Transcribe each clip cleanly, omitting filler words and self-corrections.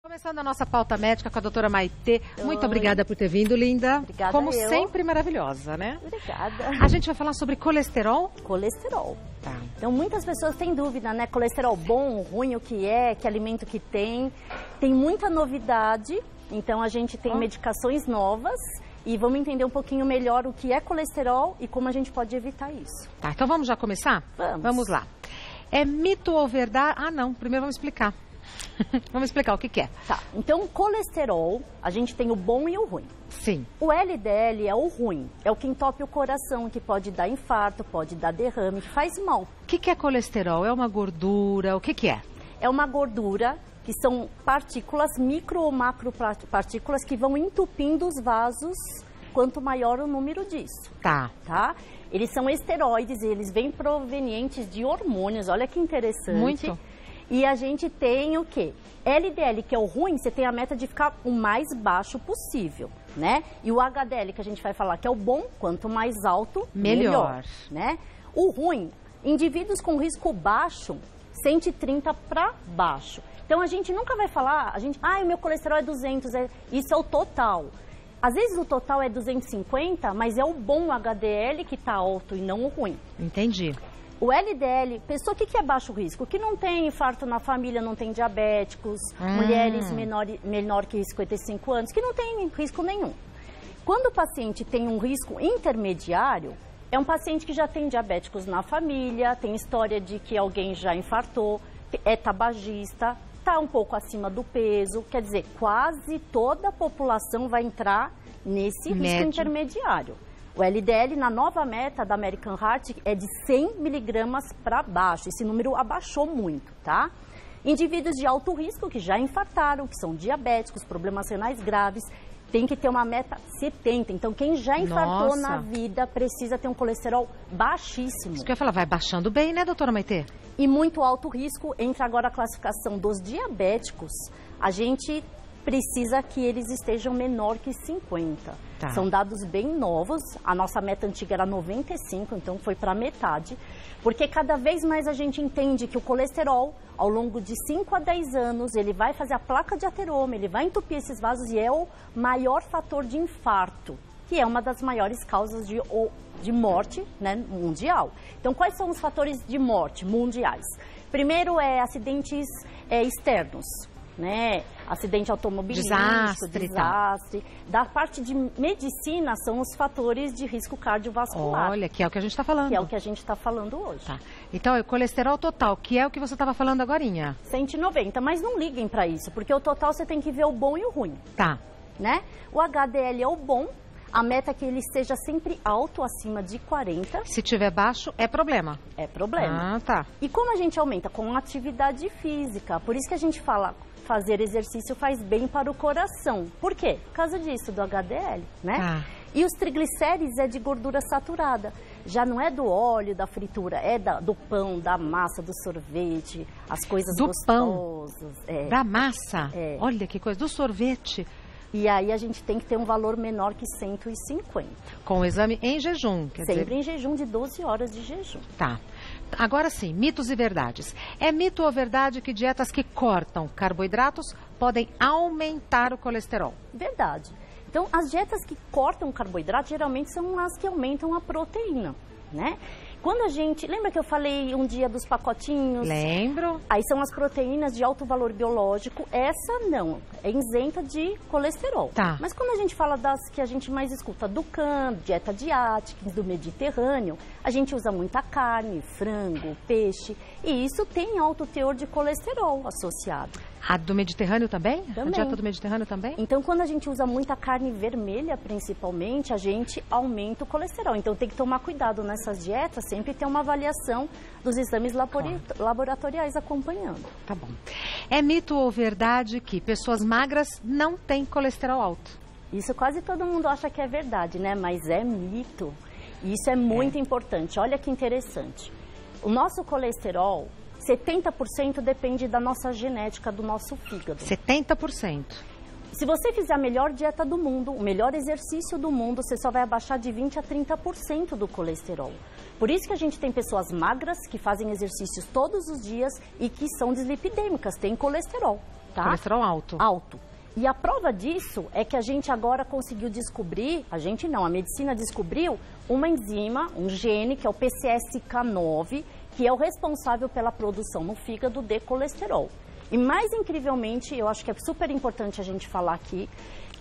Começando a nossa pauta médica com a doutora Maitê. Muito Oi. Obrigada por ter vindo, linda. Obrigada, Como eu. sempre, maravilhosa, né? Obrigada. A gente vai falar sobre colesterol. Colesterol. Tá. Então, muitas pessoas têm dúvida, né? Colesterol bom, ruim, o que é, que alimento que tem. Tem muita novidade, então a gente tem medicações novas e vamos entender um pouquinho melhor o que é colesterol e como a gente pode evitar isso. Tá, então vamos já começar? Vamos. lá. É mito ou verdade? Ah, não. Primeiro vamos explicar. Vamos explicar o que é. Tá, então colesterol, a gente tem o bom e o ruim. Sim. O LDL é o ruim, é o que entope o coração, que pode dar infarto, pode dar derrame, que faz mal. O que é colesterol? É uma gordura? O que é? É uma gordura que são partículas, micro ou macro partículas que vão entupindo os vasos quanto maior o número disso. Tá. Tá? Eles são esteroides, eles vêm provenientes de hormônios, olha que interessante. Muito. E a gente tem o quê? LDL, que é o ruim, você tem a meta de ficar o mais baixo possível, né? E o HDL, que a gente vai falar que é o bom, quanto mais alto, melhor, né? O ruim, indivíduos com risco baixo, 130 para baixo. Então a gente nunca vai falar, o meu colesterol é 200, isso é o total. Às vezes o total é 250, mas é o bom HDL que está alto e não o ruim. Entendi. O LDL, pessoa que é baixo risco, que não tem infarto na família, não tem diabéticos, mulheres menor que 55 anos, que não tem risco nenhum. Quando o paciente tem um risco intermediário, é um paciente que já tem diabéticos na família, tem história de que alguém já infartou, é tabagista, está um pouco acima do peso, quer dizer, quase toda a população vai entrar nesse risco intermediário. O LDL, na nova meta da American Heart, é de 100 miligramas para baixo. Esse número abaixou muito, tá? Indivíduos de alto risco, que já infartaram, que são diabéticos, problemas renais graves, tem que ter uma meta 70. Então, quem já infartou na vida precisa ter um colesterol baixíssimo. Isso que eu ia falar, vai baixando bem, né, doutora Maitê? E muito alto risco, entra agora a classificação dos diabéticos. A gente precisa que eles estejam menor que 50. Tá. São dados bem novos, a nossa meta antiga era 95, então foi para metade, porque cada vez mais a gente entende que o colesterol, ao longo de 5 a 10 anos, ele vai fazer a placa de ateroma, ele vai entupir esses vasos e é o maior fator de infarto, que é uma das maiores causas de morte, né, mundial. Então, quais são os fatores de morte mundiais? Primeiro é acidentes externos, né? Acidente automobilístico, desastre. Da parte de medicina, são os fatores de risco cardiovascular. Olha, que é o que a gente está falando. Que é o que a gente está falando hoje. Tá. Então, é o colesterol total, que é o que você estava falando agorinha. 190, mas não liguem para isso, porque o total você tem que ver o bom e o ruim. Tá. Né? O HDL é o bom, a meta é que ele esteja sempre alto, acima de 40. Se tiver baixo, é problema. É problema. Ah, tá. E como a gente aumenta? Com atividade física. Por isso que a gente fala, fazer exercício faz bem para o coração. Por quê? Por causa disso, do HDL, né? Tá. E os triglicérides é de gordura saturada. Já não é do óleo, da fritura, é do pão, da massa, do sorvete, as coisas gostosas. Pão, da massa? Olha que coisa, do sorvete. E aí a gente tem que ter um valor menor que 150. Com o exame em jejum, quer dizer... Sempre em jejum, de 12 horas de jejum. Tá. Agora sim, mitos e verdades. É mito ou verdade que dietas que cortam carboidratos podem aumentar o colesterol? Verdade. Então, as dietas que cortam carboidrato geralmente são as que aumentam a proteína, né? Quando a gente... Lembra que eu falei um dia dos pacotinhos? Lembro. Aí são as proteínas de alto valor biológico. Essa não, é isenta de colesterol. Tá. Mas quando a gente fala das que a gente mais escuta, do CAN, dieta de Atkins, do Mediterrâneo, a gente usa muita carne, frango, peixe. E isso tem alto teor de colesterol associado. A do Mediterrâneo também? Também. A dieta do Mediterrâneo também? Então, quando a gente usa muita carne vermelha, principalmente, a gente aumenta o colesterol. Então, tem que tomar cuidado nessas dietas, sempre ter uma avaliação dos exames laboratoriais acompanhando. Tá bom. É mito ou verdade que pessoas magras não têm colesterol alto? Isso quase todo mundo acha que é verdade, né? Mas é mito. E isso é muito importante. Olha que interessante. O nosso colesterol... 70% depende da nossa genética, do nosso fígado. 70%? Se você fizer a melhor dieta do mundo, o melhor exercício do mundo, você só vai abaixar de 20% a 30% do colesterol. Por isso que a gente tem pessoas magras que fazem exercícios todos os dias e que são dislipidêmicas, têm colesterol. tá? Colesterol alto. Alto. E a prova disso é que a gente agora conseguiu descobrir, a gente não, a medicina descobriu uma enzima, um gene, que é o PCSK9, que é o responsável pela produção no fígado de colesterol. E mais incrivelmente, eu acho que é super importante a gente falar aqui,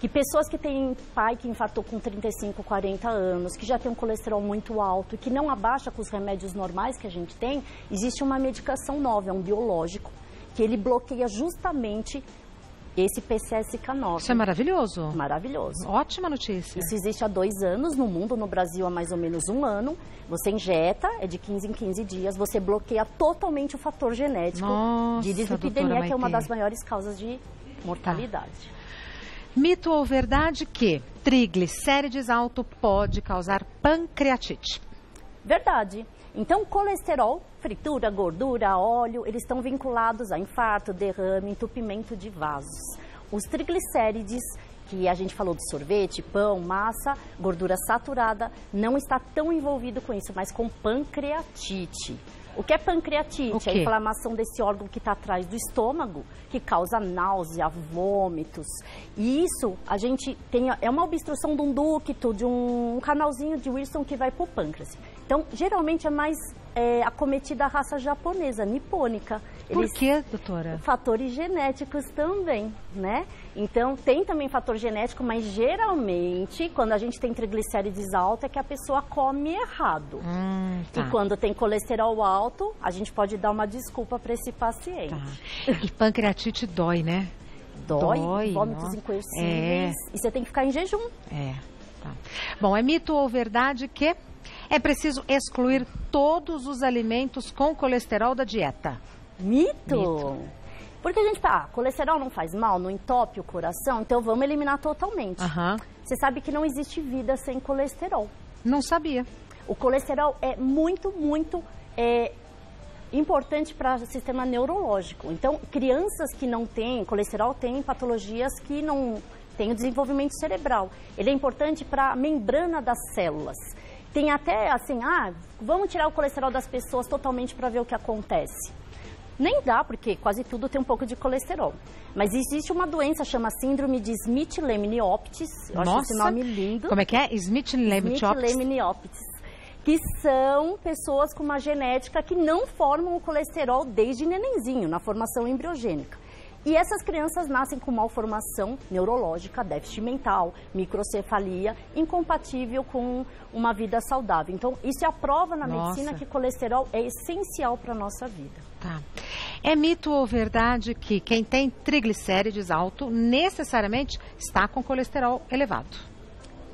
que pessoas que têm pai que infartou com 35, 40 anos, que já tem um colesterol muito alto e que não abaixa com os remédios normais que a gente tem, existe uma medicação nova, é um biológico, que ele bloqueia justamente esse PCSK9. Isso é maravilhoso. Maravilhoso. Ótima notícia. Isso existe há 2 anos no mundo, no Brasil há mais ou menos 1 ano. Você injeta, é de 15 em 15 dias, você bloqueia totalmente o fator genético de dislipidemia, que é uma das maiores causas de mortalidade. Mito ou verdade que triglicérides alto pode causar pancreatite? Verdade. Então, colesterol, fritura, gordura, óleo, eles estão vinculados a infarto, derrame, entupimento de vasos. Os triglicérides, que a gente falou de sorvete, pão, massa, gordura saturada, não está tão envolvido com isso, mas com pancreatite. O que é pancreatite? É a inflamação desse órgão que está atrás do estômago, que causa náusea, vômitos. E isso, a gente tem, é uma obstrução de um ducto, de um canalzinho de Wilson que vai para o pâncreas. Então, geralmente é mais acometida a raça japonesa, nipônica. Por quê, doutora? Fatores genéticos também, né? Então, tem também fator genético, mas geralmente, quando a gente tem triglicérides altos, é que a pessoa come errado. Tá. E quando tem colesterol alto, a gente pode dar uma desculpa para esse paciente. Tá. E pancreatite dói, né? Dói, vômitos incoercíveis. E você tem que ficar em jejum. Tá. Bom, é mito ou verdade que é preciso excluir todos os alimentos com colesterol da dieta? Mito. Porque a gente fala, colesterol não faz mal, não entope o coração, então vamos eliminar totalmente. Você sabe que não existe vida sem colesterol. Não sabia. O colesterol é muito importante para o sistema neurológico. Então, crianças que não têm colesterol têm patologias que não têm o desenvolvimento cerebral. Ele é importante para a membrana das células. Tem até assim, vamos tirar o colesterol das pessoas totalmente para ver o que acontece. Nem dá, porque quase tudo tem um pouco de colesterol. Mas existe uma doença, chama síndrome de Smith-Lemni-Opitz. Eu acho esse nome lindo. Como é que é? Smith-Lemni-Opitz. Que são pessoas com uma genética que não formam o colesterol desde nenenzinho, na formação embriogênica. E essas crianças nascem com malformação neurológica, déficit mental, microcefalia, incompatível com uma vida saudável. Então, isso é a prova na medicina que colesterol é essencial para a nossa vida. Tá. É mito ou verdade que quem tem triglicérides alto necessariamente está com colesterol elevado?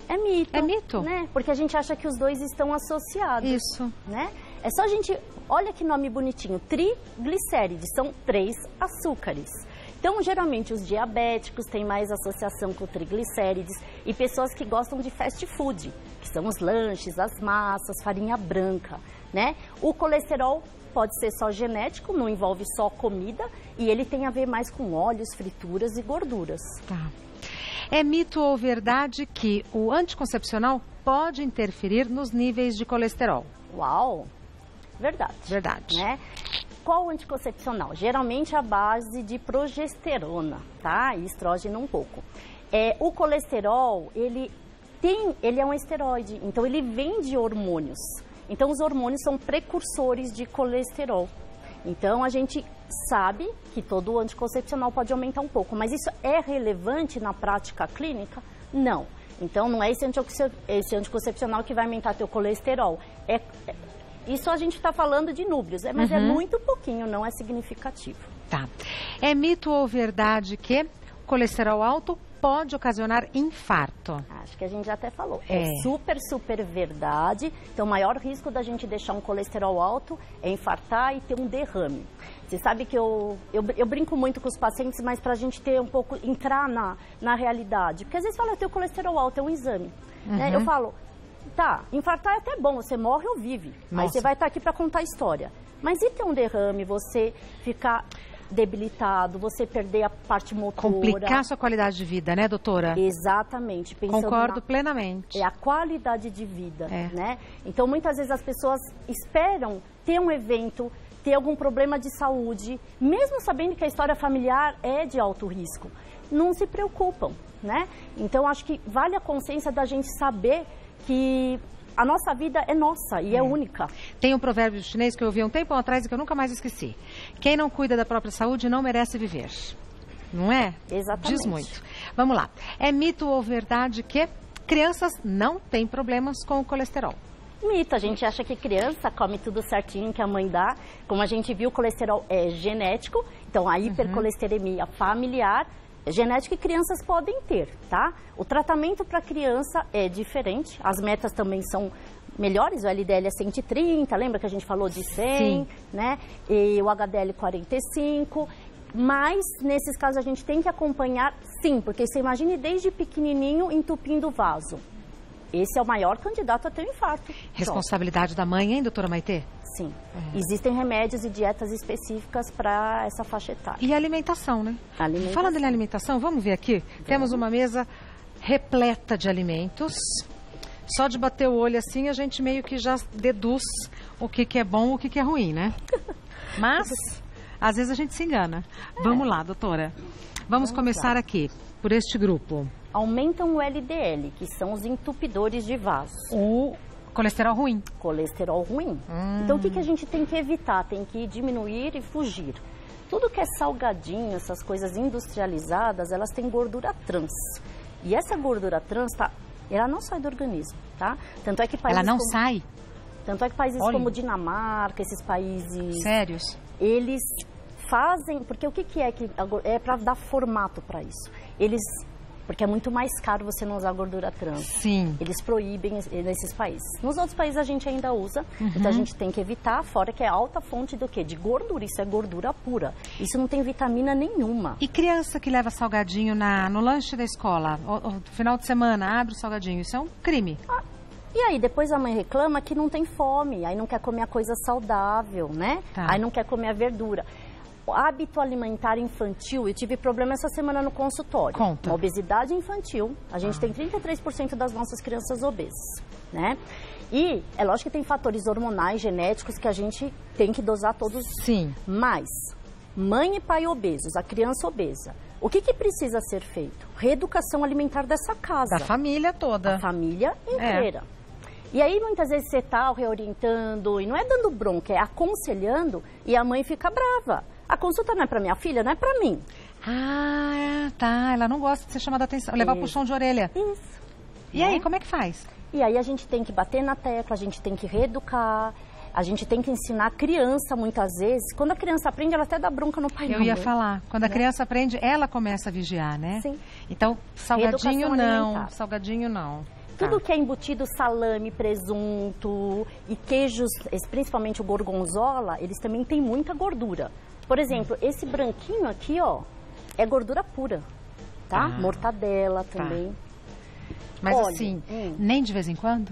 É mito. É mito? Né? Porque a gente acha que os dois estão associados. Isso. Né? É só a gente... Olha que nome bonitinho. Triglicérides. São 3 açúcares. Então, geralmente, os diabéticos têm mais associação com triglicérides e pessoas que gostam de fast food, que são os lanches, as massas, farinha branca, né? O colesterol pode ser só genético, não envolve só comida e ele tem a ver mais com óleos, frituras e gorduras. Tá. É mito ou verdade que o anticoncepcional pode interferir nos níveis de colesterol? Uau! Verdade. Verdade. Né? Qual o anticoncepcional? Geralmente a base de progesterona, tá? E estrógeno um pouco. O colesterol, ele é um esteroide, então ele vem de hormônios. Então os hormônios são precursores de colesterol. Então a gente sabe que todo anticoncepcional pode aumentar um pouco, mas isso é relevante na prática clínica? Não. Então não é esse anticoncepcional que vai aumentar teu colesterol. Isso a gente está falando de núcleos, mas é muito pouquinho, não é significativo. Tá. É mito ou verdade que colesterol alto pode ocasionar infarto? Acho que a gente já até falou. É super verdade. Então, o maior risco da gente deixar um colesterol alto é infartar e ter um derrame. Você sabe que eu brinco muito com os pacientes, mas para a gente ter um pouco, entrar na realidade. Porque às vezes fala, eu tenho colesterol alto, é um exame. Né? Eu falo... Tá, infartar é até bom, você morre ou vive. Aí você vai estar aqui para contar a história. Mas e ter um derrame, você ficar debilitado, você perder a parte motora? Complicar a sua qualidade de vida, né, doutora? Exatamente. Concordo plenamente. É a qualidade de vida, né? Então, muitas vezes as pessoas esperam ter um evento ter algum problema de saúde, mesmo sabendo que a história familiar é de alto risco, não se preocupam, né? Então, acho que vale a consciência da gente saber que a nossa vida é nossa e é única. Tem um provérbio chinês que eu ouvi há um tempo atrás e que eu nunca mais esqueci. Quem não cuida da própria saúde não merece viver. Não é? Exatamente. Diz muito. Vamos lá. É mito ou verdade que crianças não têm problemas com o colesterol? Mito, a gente acha que criança come tudo certinho que a mãe dá. Como a gente viu, o colesterol é genético, então a hipercolesterolemia familiar é genética e crianças podem ter, tá? O tratamento para criança é diferente, as metas também são melhores, o LDL é 130, lembra que a gente falou de 100, Sim. né? E o HDL 45, mas nesses casos a gente tem que acompanhar, sim, porque você imagine desde pequenininho entupindo o vaso. Esse é o maior candidato a ter um infarto. Responsabilidade da mãe, hein, doutora Maitê? Sim. Existem remédios e dietas específicas para essa faixa etária. E a alimentação, né? Alimentação. Falando em alimentação, vamos ver aqui. Temos uma mesa repleta de alimentos. Só de bater o olho assim, a gente meio que já deduz o que é bom e o que é ruim, né? Mas, às vezes a gente se engana. Vamos lá, doutora. Vamos começar aqui, por este grupo. Aumentam o LDL, que são os entupidores de vasos. O colesterol ruim. Colesterol ruim. Então, o que a gente tem que evitar? Tem que diminuir e fugir. Tudo que é salgadinho, essas coisas industrializadas, elas têm gordura trans. E essa gordura trans, ela não sai do organismo, tá? Tanto é que países Ela não sai? Tanto é que países Olha. como Dinamarca, esses países... Sérios? Eles fazem... Porque o que é que... É para dar formato para isso. Eles... Porque é muito mais caro você não usar gordura trans. Sim. Eles proíbem nesses países. Nos outros países a gente ainda usa, então a gente tem que evitar, fora que é alta fonte do quê? De gordura, isso é gordura pura. Isso não tem vitamina nenhuma. E criança que leva salgadinho no lanche da escola, no final de semana, abre o salgadinho, isso é um crime. E aí depois a mãe reclama que não tem fome, aí não quer comer a coisa saudável, né? Tá. Aí não quer comer a verdura. O hábito alimentar infantil, eu tive problema essa semana no consultório. Conta. Uma obesidade infantil, a gente tem 33% das nossas crianças obesas, né? E é lógico que tem fatores hormonais, genéticos, que a gente tem que dosar todos. Sim. Mas, mãe e pai obesos, a criança obesa, o que precisa ser feito? Reeducação alimentar dessa casa. Da família toda. A família inteira. E aí, muitas vezes, você está reorientando, e não é dando bronca, é aconselhando, e a mãe fica brava. A consulta não é para minha filha, não é para mim. Ah, tá. Ela não gosta de ser chamada a atenção. Levar puxão de orelha. Isso. E aí, como é que faz? E aí a gente tem que bater na tecla, a gente tem que reeducar, a gente tem que ensinar a criança, muitas vezes. Quando a criança aprende, ela até dá bronca no pai. Eu ia falar. Quando a criança aprende, ela começa a vigiar, né? Sim. Então, salgadinho Reeducação não. alimentar. Salgadinho não. Tudo que é embutido, salame, presunto e queijos, principalmente o gorgonzola, eles também têm muita gordura. Por exemplo, esse branquinho aqui, ó, é gordura pura, tá? Mortadela também. Mas Olha, assim, nem de vez em quando?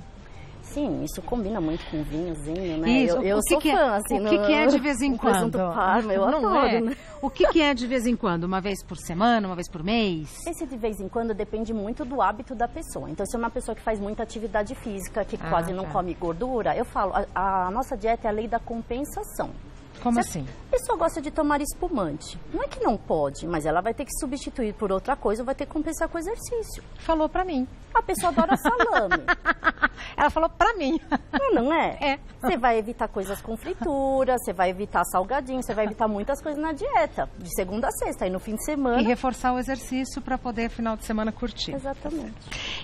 Sim, isso combina muito com vinhozinho, né? Isso, eu o que sou que fã, assim. O que é de vez em quando? Presunto Parma, eu Não adoro, é? né? O que é de vez em quando? Uma vez por semana, uma vez por mês? Esse de vez em quando depende muito do hábito da pessoa. Então, se é uma pessoa que faz muita atividade física, que quase não come gordura, eu falo, a nossa dieta é a lei da compensação. Como Se assim? a pessoa gosta de tomar espumante, não é que não pode, mas ela vai ter que substituir por outra coisa ou vai ter que compensar com exercício. Falou pra mim. A pessoa adora salame. Ela falou pra mim. Não é? É. Você vai evitar coisas com fritura, você vai evitar salgadinho, você vai evitar muitas coisas na dieta, de segunda a sexta, aí no fim de semana. E reforçar o exercício pra poder, final de semana, curtir. Exatamente.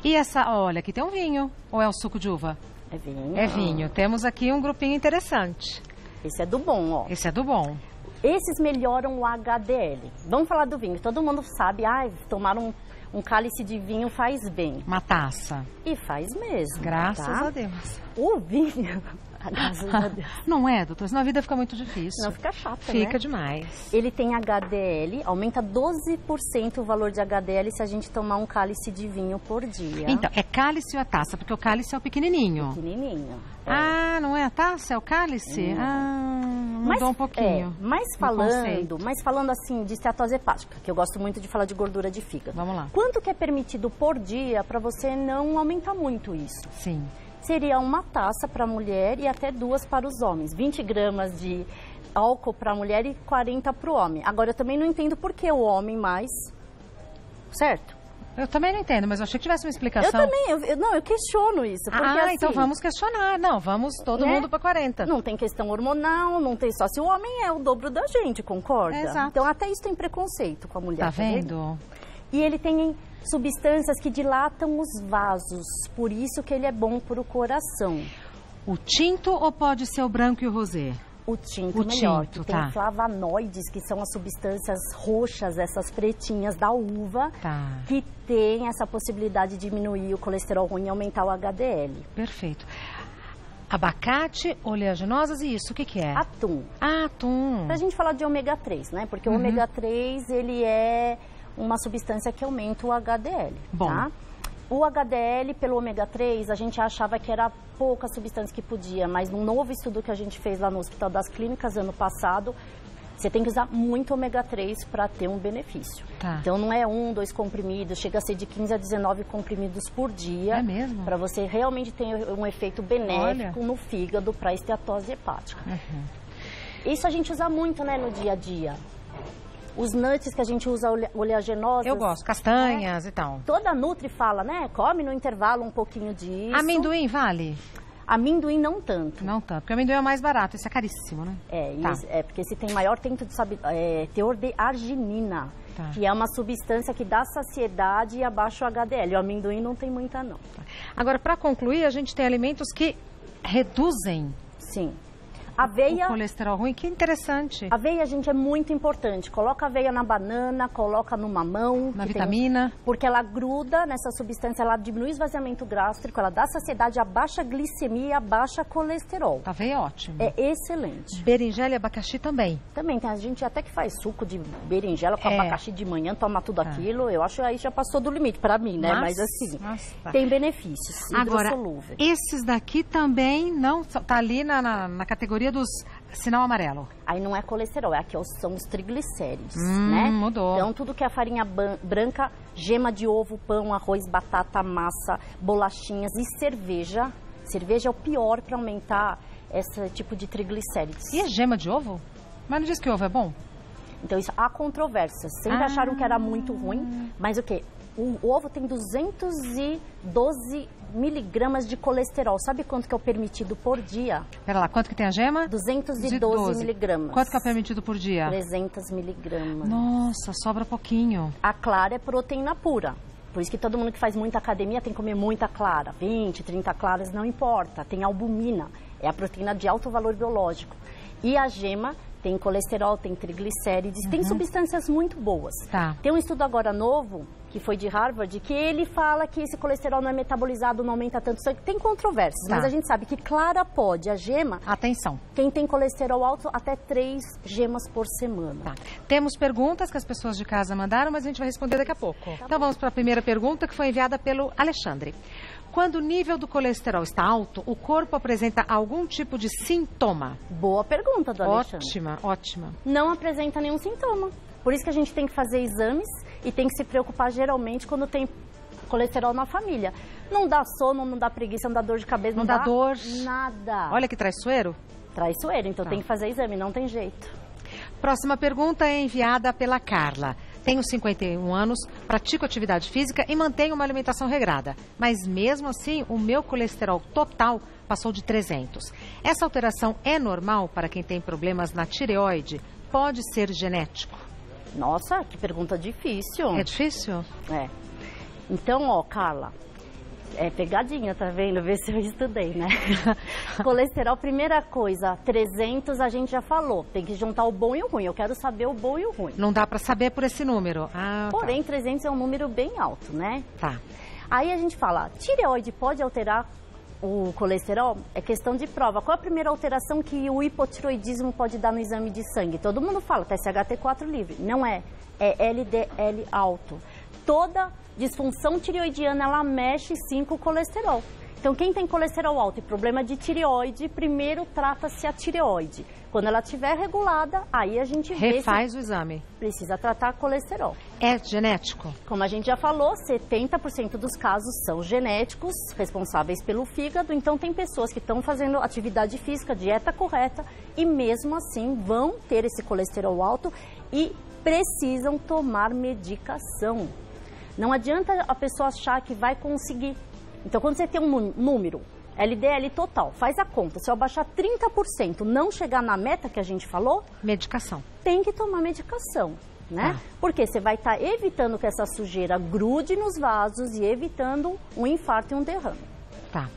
E essa, olha, aqui tem um vinho. Ou é o suco de uva? É vinho. É vinho. Temos aqui um grupinho interessante. Esse é do bom, ó. Esse é do bom. Esses melhoram o HDL. Vamos falar do vinho. Todo mundo sabe, tomar um cálice de vinho faz bem. Uma taça. E faz mesmo. Graças tá? a Deus. O vinho, graças a Deus. Não é, doutor? Senão a vida fica muito difícil. Não, fica chato, Fica né? demais. Ele tem HDL, aumenta 12% o valor de HDL se a gente tomar um cálice de vinho por dia. Então, é cálice ou a taça? Porque o cálice é o pequenininho. Pequenininho. Ah, não é a taça? É o cálice? Mudou um pouquinho. Mas conceito. falando assim de esteatose hepática, que eu gosto muito de falar de gordura de fígado. Vamos lá. Quanto que é permitido por dia para você não aumentar muito isso? Sim. Seria uma taça para a mulher e até 2 para os homens. 20 gramas álcool para a mulher e 40 para o homem. Agora, eu também não entendo por que o homem mais, certo? Eu também não entendo, mas eu achei que tivesse uma explicação. Eu também, eu questiono isso. Porque, assim, então vamos questionar. Não, vamos todo mundo para 40. Não tem questão hormonal, não tem só se o homem é o dobro da gente, concorda? Exato. Então até isso tem preconceito com a mulher. Tá vendo? E ele tem substâncias que dilatam os vasos, por isso que ele é bom para o coração. O tinto ou pode ser o branco e o rosé? O tinto melhor, que tem flavonoides, que são as substâncias roxas, essas pretinhas da uva, que tem essa possibilidade de diminuir o colesterol ruim e aumentar o HDL. Perfeito. Abacate, oleaginosas e isso, o que que é? Atum. Atum. Pra gente falar de ômega 3, né? Porque o ômega 3, ele é uma substância que aumenta o HDL, tá? O HDL pelo ômega 3, a gente achava que era pouca substância que podia, mas num novo estudo que a gente fez lá no Hospital das Clínicas ano passado, você tem que usar muito ômega 3 para ter um benefício. Então não é 1, 2 comprimidos, chega a ser de 15 a 19 comprimidos por dia. É mesmo? Para você realmente ter um efeito benéfico no fígado para a esteatose hepática. Isso a gente usa muito, né, no dia a dia. Os nuts que a gente usa oleaginosas. Eu gosto, castanhas e tal. Toda Nutri fala, né? Come no intervalo um pouquinho disso. Amendoim vale? Amendoim não tanto. Não tanto, porque o amendoim é o mais barato, esse é caríssimo, né? Porque esse tem maior teor de arginina, que é uma substância que dá saciedade e abaixa o HDL. O amendoim não tem muita, não. Agora, para concluir, a gente tem alimentos que reduzem. Sim. Aveia, o colesterol ruim, que interessante. Aveia, gente, é muito importante. Coloca aveia na banana, coloca no mamão. Na vitamina. Porque ela gruda nessa substância, ela diminui o esvaziamento gástrico, ela dá saciedade, abaixa a glicemia e abaixa colesterol. A aveia é ótimo. É excelente. Berinjela e abacaxi também. Também, tem a gente até que faz suco de berinjela com abacaxi de manhã, toma tudo aquilo. Eu acho que aí já passou do limite pra mim, né? Mas assim, tem benefícios. Agora, esses daqui também não... Tá ali na categoria dos sinal amarelo. Aí não é colesterol, aqui são os triglicéridos, né? Mudou. Então tudo que é farinha branca, gema de ovo, pão, arroz, batata, massa, bolachinhas e cerveja. Cerveja é o pior para aumentar esse tipo de triglicéridos. E a gema de ovo? Mas não diz que ovo é bom? Então isso há controvérsias. Sempre acharam que era muito ruim, mas o quê? O ovo tem 212 miligramas de colesterol. Sabe quanto que é o permitido por dia? Pera lá, quanto que tem a gema? 212 miligramas. Quanto que é o permitido por dia? 300 miligramas. Nossa, sobra pouquinho. A clara é proteína pura. Por isso que todo mundo que faz muita academia tem que comer muita clara. 20, 30 claras, não importa. Tem albumina, é a proteína de alto valor biológico. E a gema tem colesterol, tem triglicérides, tem substâncias muito boas. Tem um estudo agora novo, que foi de Harvard, que ele fala que esse colesterol não é metabolizado, não aumenta tanto sangue. Tem controvérsias, mas a gente sabe que clara pode. A gema... Atenção. Quem tem colesterol alto, até 3 gemas por semana. Temos perguntas que as pessoas de casa mandaram, mas a gente vai responder daqui a pouco. Então vamos para a primeira pergunta, que foi enviada pelo Alexandre. Quando o nível do colesterol está alto, o corpo apresenta algum tipo de sintoma? Boa pergunta do Alexandre. Ótima. Não apresenta nenhum sintoma. Por isso que a gente tem que fazer exames e tem que se preocupar geralmente quando tem colesterol na família. Não dá sono, não dá preguiça, não dá dor de cabeça, não dá dor. Nada. Olha que traiçoeiro. Traiçoeiro, então tem que fazer exame, não tem jeito. Próxima pergunta é enviada pela Carla. Tenho 51 anos, pratico atividade física e mantenho uma alimentação regrada. Mas mesmo assim, o meu colesterol total passou de 300. Essa alteração é normal para quem tem problemas na tireoide? Pode ser genético? Nossa, que pergunta difícil. É difícil? É. Então, ó, Carla, é pegadinha, tá vendo? Vê se eu estudei, né? Colesterol, primeira coisa, 300 a gente já falou. Tem que juntar o bom e o ruim. Eu quero saber o bom e o ruim. Não dá pra saber por esse número. Porém, 300 é um número bem alto, né? Aí a gente fala, tireoide pode alterar o colesterol? É questão de prova. Qual é a primeira alteração que o hipotiroidismo pode dar no exame de sangue? Todo mundo fala, TSH-T4 livre. Não é. É LDL alto. Toda disfunção tireoidiana, ela mexe sim com o colesterol. Então, quem tem colesterol alto e problema de tireoide, primeiro trata-se a tireoide. Quando ela estiver regulada, aí a gente refaz o exame. Precisa tratar colesterol. É genético? Como a gente já falou, 70% dos casos são genéticos, responsáveis pelo fígado. Então, tem pessoas que estão fazendo atividade física, dieta correta, e mesmo assim vão ter esse colesterol alto e precisam tomar medicação. Não adianta a pessoa achar que vai conseguir. Então, quando você tem um número, LDL total, faz a conta. Se eu abaixar 30%, não chegar na meta que a gente falou... Medicação. Tem que tomar medicação, né? Porque você vai estar evitando que essa sujeira grude nos vasos e evitando um infarto e um derrame. Tá.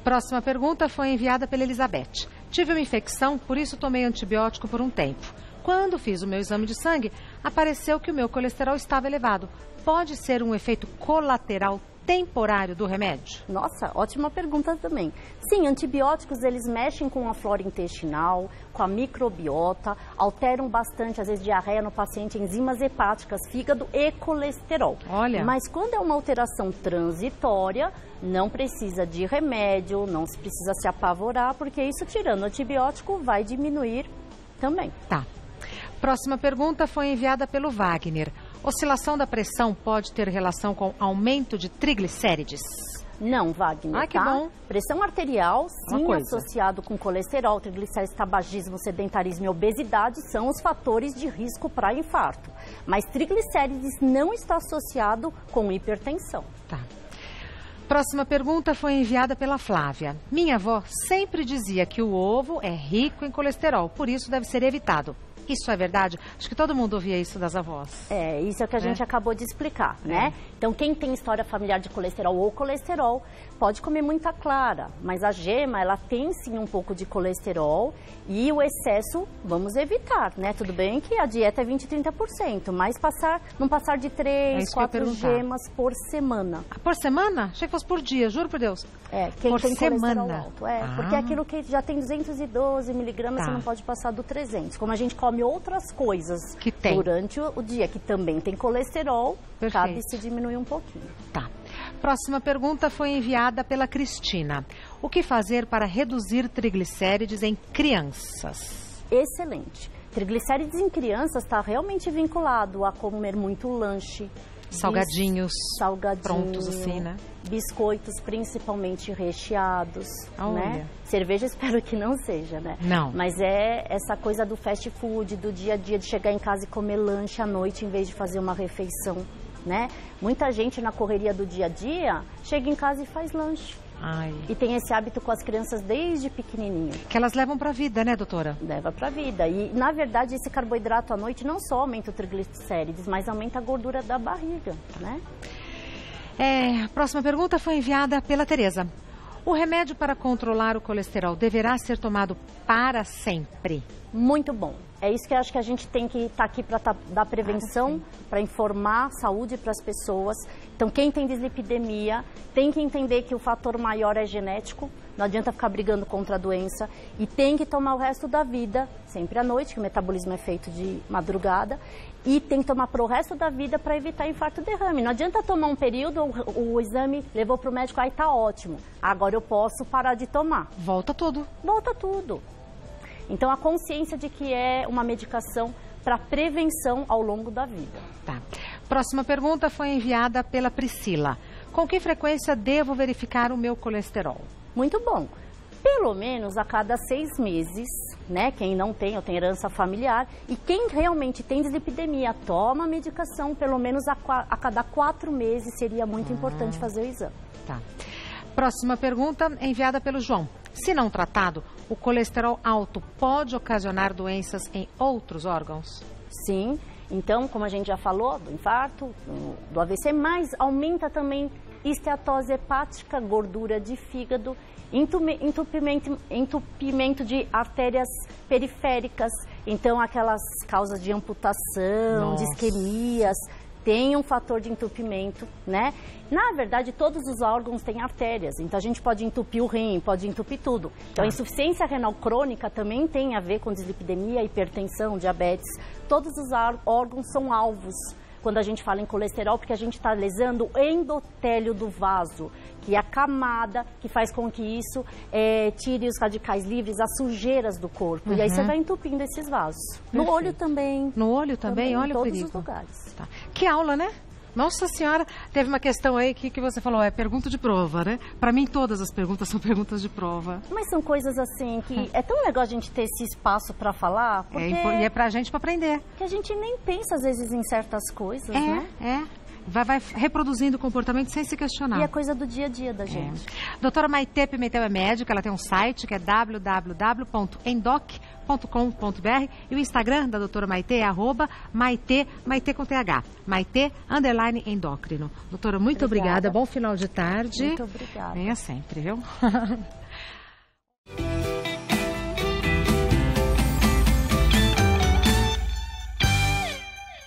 Próxima pergunta foi enviada pela Elizabeth. Tive uma infecção, por isso tomei antibiótico por um tempo. Quando fiz o meu exame de sangue, apareceu que o meu colesterol estava elevado. Pode ser um efeito colateral temporário do remédio? Nossa, ótima pergunta também. Sim, antibióticos, eles mexem com a flora intestinal, com a microbiota, alteram bastante, às vezes, diarreia no paciente, enzimas hepáticas, fígado e colesterol. Olha. Mas quando é uma alteração transitória, não precisa de remédio, não se precisa se apavorar, porque isso, tirando o antibiótico, vai diminuir também. Tá. Próxima pergunta foi enviada pelo Wagner. Oscilação da pressão pode ter relação com aumento de triglicérides? Não, Wagner, que bom. Pressão arterial, sim, associado com colesterol, triglicérides, tabagismo, sedentarismo e obesidade são os fatores de risco para infarto. Mas triglicérides não está associado com hipertensão. Tá. Próxima pergunta foi enviada pela Flávia. Minha avó sempre dizia que o ovo é rico em colesterol, por isso deve ser evitado. Isso é verdade? Acho que todo mundo ouvia isso das avós. É, isso é o que a gente acabou de explicar, né? Então, quem tem história familiar de colesterol ou colesterol, pode comer muita clara. Mas a gema, ela tem sim um pouco de colesterol e o excesso, vamos evitar, né? Tudo bem que a dieta é 20, 30%, mas não passar de 3, 4 gemas por semana. Por semana? Achei que fosse por dia, juro por Deus. É, quem por tem semana. colesterol alto. Porque aquilo que já tem 212 miligramas, você não pode passar do 300. Como a gente come outras coisas que tem durante o dia, que também tem colesterol, cabe se diminuir um pouquinho. Tá. Próxima pergunta foi enviada pela Cristina. O que fazer para reduzir triglicérides em crianças? Excelente. Triglicérides em crianças está realmente vinculado a comer muito lanche, salgadinhos prontos assim, né? Biscoitos, principalmente recheados, né? Cerveja espero que não seja, né? Não. Mas é essa coisa do fast food, do dia a dia, de chegar em casa e comer lanche à noite em vez de fazer uma refeição, né? Muita gente na correria do dia a dia chega em casa e faz lanche. E tem esse hábito com as crianças desde pequenininho. Que elas levam para a vida, né, doutora? Leva para a vida. E, na verdade, esse carboidrato à noite não só aumenta o triglicérides, mas aumenta a gordura da barriga, né? A próxima pergunta foi enviada pela Tereza. O remédio para controlar o colesterol deverá ser tomado para sempre? Muito bom. É isso que eu acho que a gente tem que estar aqui para dar prevenção, para informar saúde para as pessoas. Então, quem tem dislipidemia tem que entender que o fator maior é genético. Não adianta ficar brigando contra a doença. E tem que tomar o resto da vida, sempre à noite, que o metabolismo é feito de madrugada. E tem que tomar para o resto da vida para evitar infarto e derrame. Não adianta tomar um período, o exame levou para o médico, aí tá ótimo. Agora eu posso parar de tomar. Volta tudo. Volta tudo. Então, a consciência de que é uma medicação para prevenção ao longo da vida. Tá. Próxima pergunta foi enviada pela Priscila. Com que frequência devo verificar o meu colesterol? Muito bom. Pelo menos a cada 6 meses, né? Quem não tem ou tem herança familiar. E quem realmente tem dislipidemia, toma medicação pelo menos a cada 4 meses. Seria muito importante fazer o exame. Tá. Próxima pergunta enviada pelo João. Se não tratado, o colesterol alto pode ocasionar doenças em outros órgãos? Sim. Então, como a gente já falou, do infarto, do AVC, mas aumenta também esteatose hepática, gordura de fígado, entupimento de artérias periféricas. Então, aquelas causas de amputação, de isquemias, tem um fator de entupimento, né? Na verdade, todos os órgãos têm artérias, então a gente pode entupir o rim, pode entupir tudo. Então, a insuficiência renal crônica também tem a ver com dislipidemia, hipertensão, diabetes. Todos os órgãos são alvos quando a gente fala em colesterol, porque a gente está lesando o endotélio do vaso, que é a camada que faz com que isso tire os radicais livres, as sujeiras do corpo. E aí você vai entupindo esses vasos. Perfeito. No olho também. No olho também? Olha o perigo. Em todos os lugares. Tá. Que aula, né? Nossa Senhora, teve uma questão aí que você falou, é pergunta de prova, né? Para mim, todas as perguntas são perguntas de prova. Mas são coisas assim que é tão legal a gente ter esse espaço para falar, porque E é pra gente para aprender. que a gente nem pensa às vezes em certas coisas, né? Vai reproduzindo o comportamento sem se questionar. E é coisa do dia a dia da gente. Doutora Maitê Pimentel é médica, ela tem um site que é www.endoc.com.br e o Instagram da doutora Maitê é @Maitê com TH, Maitê_endócrino. Doutora, muito obrigada, bom final de tarde. Muito obrigada. Venha sempre, viu?